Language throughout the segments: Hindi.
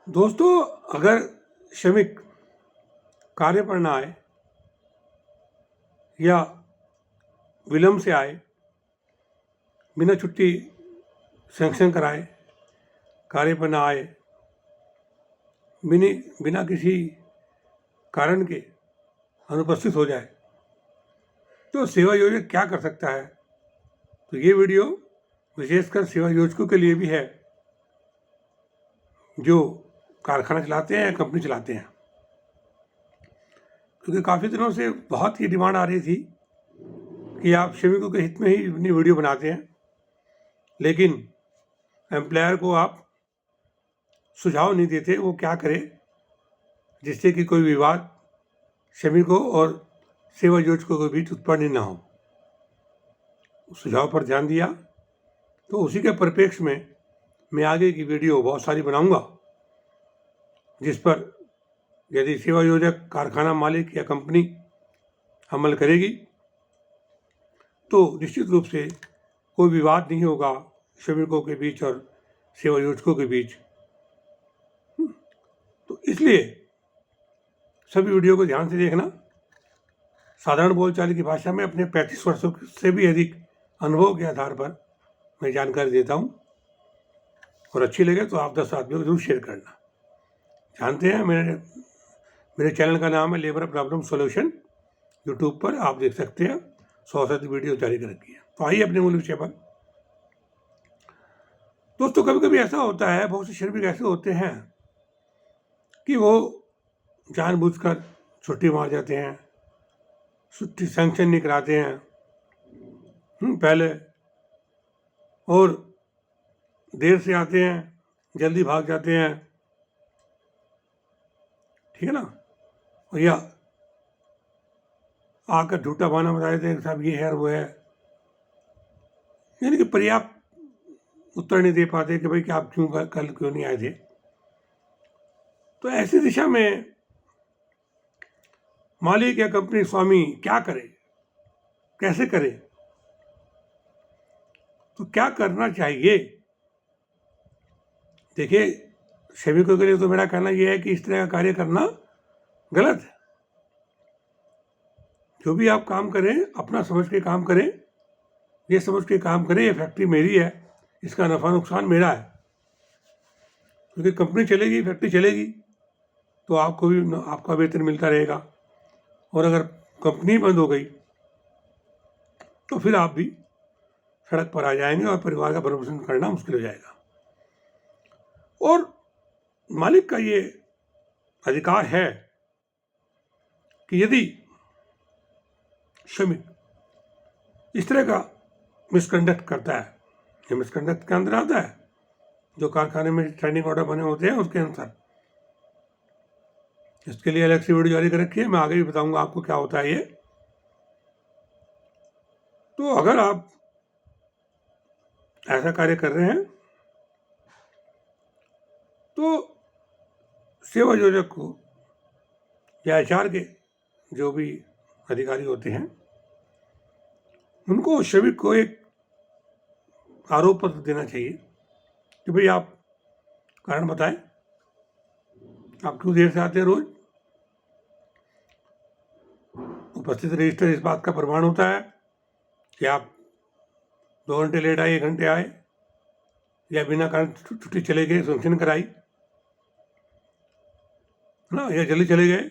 दोस्तों, अगर श्रमिक कार्य पर ना आए या विलंब से आए, बिना छुट्टी सैंक्शन कराए कार्य पर ना आए, बिना किसी कारण के अनुपस्थित हो जाए, तो सेवा योजक क्या कर सकता है। तो ये वीडियो विशेषकर सेवा योजकों के लिए भी है जो कारखाना चलाते हैं या कंपनी चलाते हैं, क्योंकि काफ़ी दिनों से बहुत ही डिमांड आ रही थी कि आप श्रमिकों के हित में ही अपनी वीडियो बनाते हैं, लेकिन एम्प्लॉयर को आप सुझाव नहीं देते वो क्या करे जिससे कि कोई विवाद श्रमिकों और सेवा योजकों के बीच उत्पन्न ना हो। सुझाव पर ध्यान दिया तो उसी के परिप्रेक्ष्य में मैं आगे की वीडियो बहुत सारी बनाऊंगा, जिस पर यदि सेवा योजक, कारखाना मालिक या कंपनी अमल करेगी तो निश्चित रूप से कोई विवाद नहीं होगा श्रमिकों के बीच और सेवा योजकों के बीच। तो इसलिए सभी वीडियो को ध्यान से देखना। साधारण बोलचाल की भाषा में अपने 35 वर्षों से भी अधिक अनुभव के आधार पर मैं जानकारी देता हूँ, और अच्छी लगे तो आप 10 आदमियों को जरूर शेयर करना। जानते हैं मेरे चैनल का नाम है लेबर प्रॉब्लम सॉल्यूशन। यूट्यूब पर आप देख सकते हैं 100 से अधिक वीडियो जारी कर रखी है। तो आइए अपने मूल विषय पर। दोस्तों, कभी कभी ऐसा होता है, बहुत से श्रमिक ऐसे होते हैं कि वो जानबूझकर छुट्टी मार जाते हैं, छुट्टी सैंक्शन नहीं कराते हैं पहले, और देर से आते हैं, जल्दी भाग जाते हैं, ठीक है ना। और या आकर झूठा बहाना बता देते हैं साहब ये है और वो है, यानी कि पर्याप्त उत्तर नहीं दे पाते कि भाई कि आप कल क्यों नहीं आए थे। तो ऐसी दिशा में मालिक या कंपनी स्वामी क्या करे, कैसे करे, तो क्या करना चाहिए। देखिए, श्रमिकों के लिए तो मेरा कहना यह है कि इस तरह का कार्य करना गलत है। जो भी आप काम करें अपना समझ के काम करें, ये समझ के काम करें ये फैक्ट्री मेरी है, इसका नफा नुकसान मेरा है। क्योंकि कंपनी चलेगी, फैक्ट्री चलेगी तो आपको भी आपका वेतन मिलता रहेगा, और अगर कंपनी बंद हो गई तो फिर आप भी सड़क पर आ जाएंगे और परिवार का भरण पोषण करना मुश्किल हो जाएगा। और मालिक का ये अधिकार है कि यदि श्रमिक इस तरह का मिसकंडक्ट करता है, ये मिसकंडक्ट के अंदर आता है जो कारखाने में स्टैंडिंग ऑर्डर बने होते हैं उसके अनुसार। इसके लिए अलग से वीडियो जारी कर रखी है, मैं आगे भी बताऊंगा आपको क्या होता है ये। तो अगर आप ऐसा कार्य कर रहे हैं तो सेवा योजक को या एचआर के जो भी अधिकारी होते हैं उनको श्रमिक को एक आरोप पत्र देना चाहिए कि भाई आप कारण बताएं, आप क्यों देर से आते हैं। रोज उपस्थित रजिस्टर इस बात का प्रमाण होता है कि आप 2 घंटे लेट आए, 1 घंटे आए, या बिना कारण छुट्टी चले गए, सैंक्शन कराई ना, या जल्दी चले गए,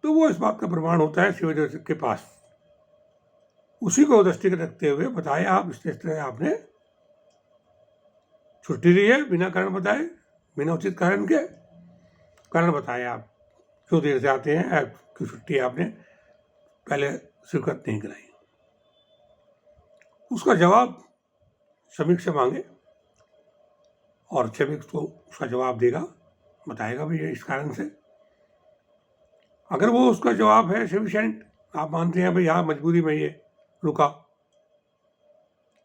तो वो इस बात का प्रमाण होता है सेवा योजक के पास। उसी को दृष्टिगत रखते हुए बताए आप इस तरह आपने छुट्टी ली है बिना कारण बताए, बिना उचित कारण के। कारण बताए आप क्यों देर से आते हैं, क्यों छुट्टी आपने पहले स्वीकृत नहीं कराई। उसका जवाब श्रमिक से मांगे और श्रमिक तो उसका जवाब देगा, बताएगा भी इस कारण से। अगर वो उसका जवाब है सफिशिएंट, आप मानते हैं भाई हाँ मजबूरी में ये रुका,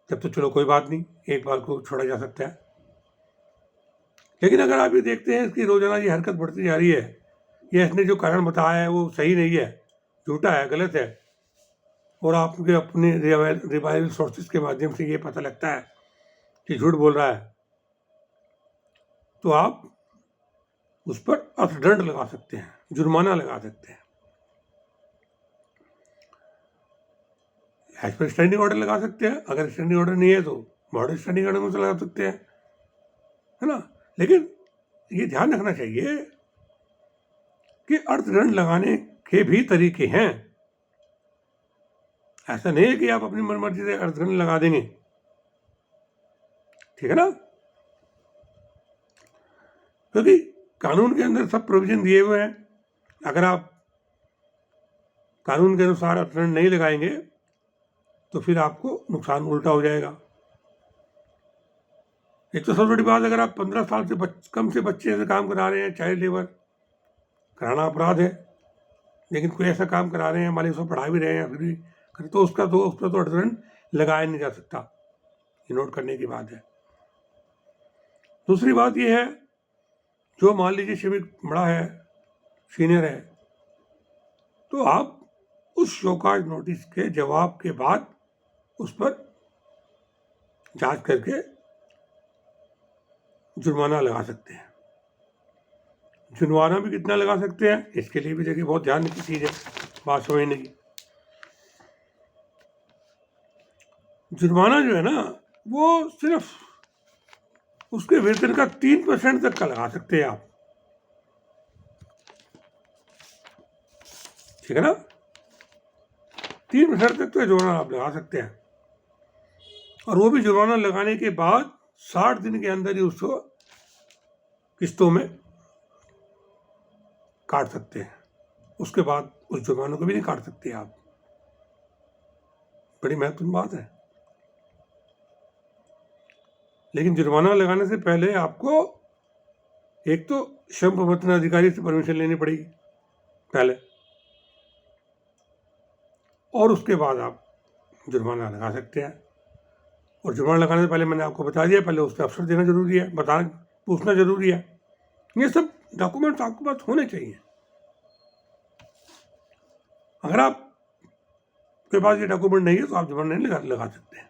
तब तो चलो कोई बात नहीं, एक बार को छोड़ा जा सकता है। लेकिन अगर आप ये देखते हैं इसकी रोजाना ये हरकत बढ़ती जा रही है, ये इसने जो कारण बताया है वो सही नहीं है, झूठा है, गलत है, और आपके अपने रिलायबल सोर्सेज के माध्यम से ये पता लगता है कि झूठ बोल रहा है, तो आप उस पर अर्थदंड लगा सकते हैं, जुर्माना लगा सकते हैं, एज पर स्टैंडिंग ऑर्डर लगा सकते हैं। अगर स्टैंडिंग ऑर्डर नहीं है तो मॉडल स्टैंडिंग ऑर्डर में लगा सकते हैं, है ना। लेकिन ये ध्यान रखना चाहिए कि अर्थदंड लगाने के भी तरीके हैं। ऐसा नहीं है कि आप अपनी मनमर्जी से अर्थदंड लगा देंगे, ठीक है ना, क्योंकि कानून के अंदर सब प्रोविजन दिए हुए हैं। अगर आप कानून के अनुसार अर्थदंड नहीं लगाएंगे तो फिर आपको नुकसान उल्टा हो जाएगा। एक तो सबसे बड़ी बात, अगर आप 15 साल से कम से बच्चे से काम करा रहे हैं, चाइल्ड लेबर कराना अपराध है, लेकिन कोई ऐसा काम करा रहे हैं, मान लीजिए उसको पढ़ा भी रहे हैं फिर भी, तो उस पर तो अर्थदंड लगाया नहीं जा सकता। ये नोट करने की बात है। दूसरी बात ये है, जो मान लीजिए श्रमिक बड़ा है, सीनियर है, तो आप उस शोकाज नोटिस के जवाब के बाद उस पर जांच करके जुर्माना लगा सकते हैं। जुर्माना भी कितना लगा सकते हैं, इसके लिए भी देखिए बहुत ध्यान की चीज़ है, बात समझने की। जुर्माना जो है ना, वो सिर्फ उसके वेतन का 3% तक का लगा सकते हैं आप, ठीक है ना। 3% तक तो जुर्माना आप लगा सकते हैं, और वो भी जुर्माना लगाने के बाद 60 दिन के अंदर ही उसको किस्तों में काट सकते हैं। उसके बाद उस जुर्माने को भी नहीं काट सकते आप। बड़ी महत्वपूर्ण बात है। लेकिन जुर्माना लगाने से पहले आपको एक तो श्रम प्रवर्तन अधिकारी से परमिशन लेनी पड़ेगी पहले, और उसके बाद आप जुर्माना लगा सकते हैं। और जुर्माना लगाने से पहले मैंने आपको बता दिया, पहले उसका अवसर देना जरूरी है, पूछना जरूरी है। ये सब डॉक्यूमेंट्स आपके पास होने चाहिए। अगर आप के पास ये डॉक्यूमेंट नहीं है तो आप जुर्माना नहीं लगा सकते।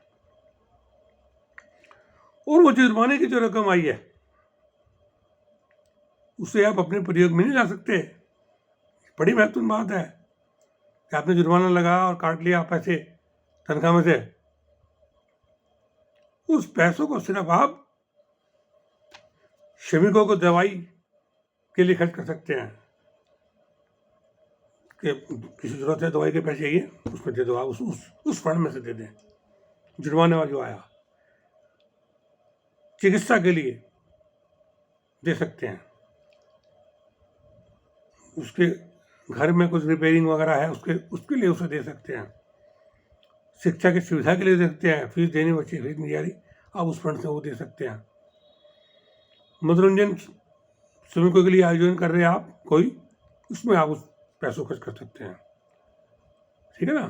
और वो जुर्माने की जो रकम आई है उसे आप अपने प्रयोग में नहीं ला सकते। बड़ी महत्वपूर्ण बात है कि आपने जुर्माना लगाया और काट लिया पैसे तनख्वाह में से, उस पैसों को सिर्फ आप श्रमिकों को दवाई के लिए खर्च कर सकते हैं कि किसी जरूरत है, दवाई के पैसे चाहिए, उसमें दे दो, आप उस फंड में से दे दें। जुर्माने वाला जो आया चिकित्सा के लिए दे सकते हैं, उसके घर में कुछ रिपेयरिंग वगैरह है उसके लिए उसे दे सकते हैं। शिक्षा की सुविधा के लिए दे सकते हैं, फीस देनी बच्ची फीस नहीं जा रही, आप उस फंड से वो दे सकते हैं। मनोरंजन श्रमिकों के लिए आयोजन कर रहे हैं आप कोई, उसमें आप उस पैसों खर्च कर सकते हैं, ठीक है ना।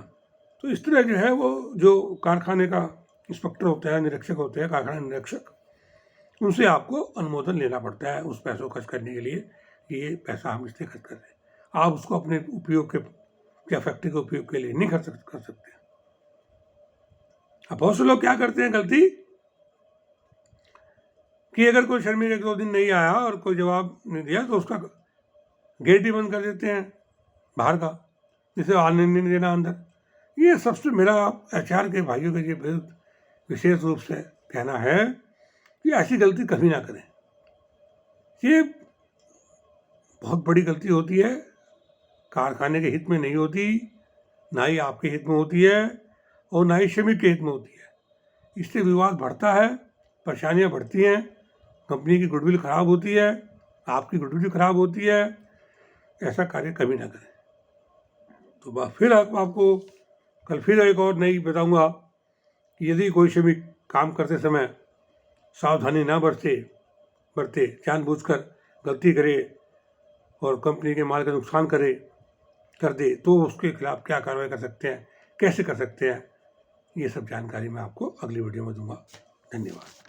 तो इस तरह जो है वो जो कारखाने का इंस्पेक्टर होता है, निरीक्षक होते हैं, कारखाना निरीक्षक, उनसे आपको अनुमोदन लेना पड़ता है उस पैसों खर्च करने के लिए कि ये पैसा हम इसलिए खर्च कर रहे हैं। आप उसको अपने उपयोग के या फैक्ट्री के उपयोग के लिए नहीं कर सकते। अब बहुत से लोग क्या करते हैं गलती, कि अगर कोई श्रमिक 1-2 दिन नहीं आया और कोई जवाब नहीं दिया तो उसका गेट ही बंद कर देते हैं बाहर का, जिसे आने नहीं देना अंदर। ये सबसे मेरा HR के भाइयों के विरुद्ध विशेष रूप से कहना है कि ऐसी गलती कभी ना करें। ये बहुत बड़ी गलती होती है, कारखाने के हित में नहीं होती, ना ही आपके हित में होती है और ना ही श्रमिक के हित में होती है। इससे विवाद बढ़ता है, परेशानियां बढ़ती हैं, कंपनी की गुडविल खराब होती है, आपकी गुडविल खराब होती है। ऐसा कार्य कभी ना करें। तो फिर आपको कल फिर एक और नई बताऊंगा कि यदि कोई श्रमिक काम करते समय सावधानी ना बरते जानबूझकर गलती करे और कंपनी के माल का नुकसान कर दे तो उसके खिलाफ क्या कार्रवाई कर सकते हैं, कैसे कर सकते हैं, ये सब जानकारी मैं आपको अगली वीडियो में दूंगा। धन्यवाद।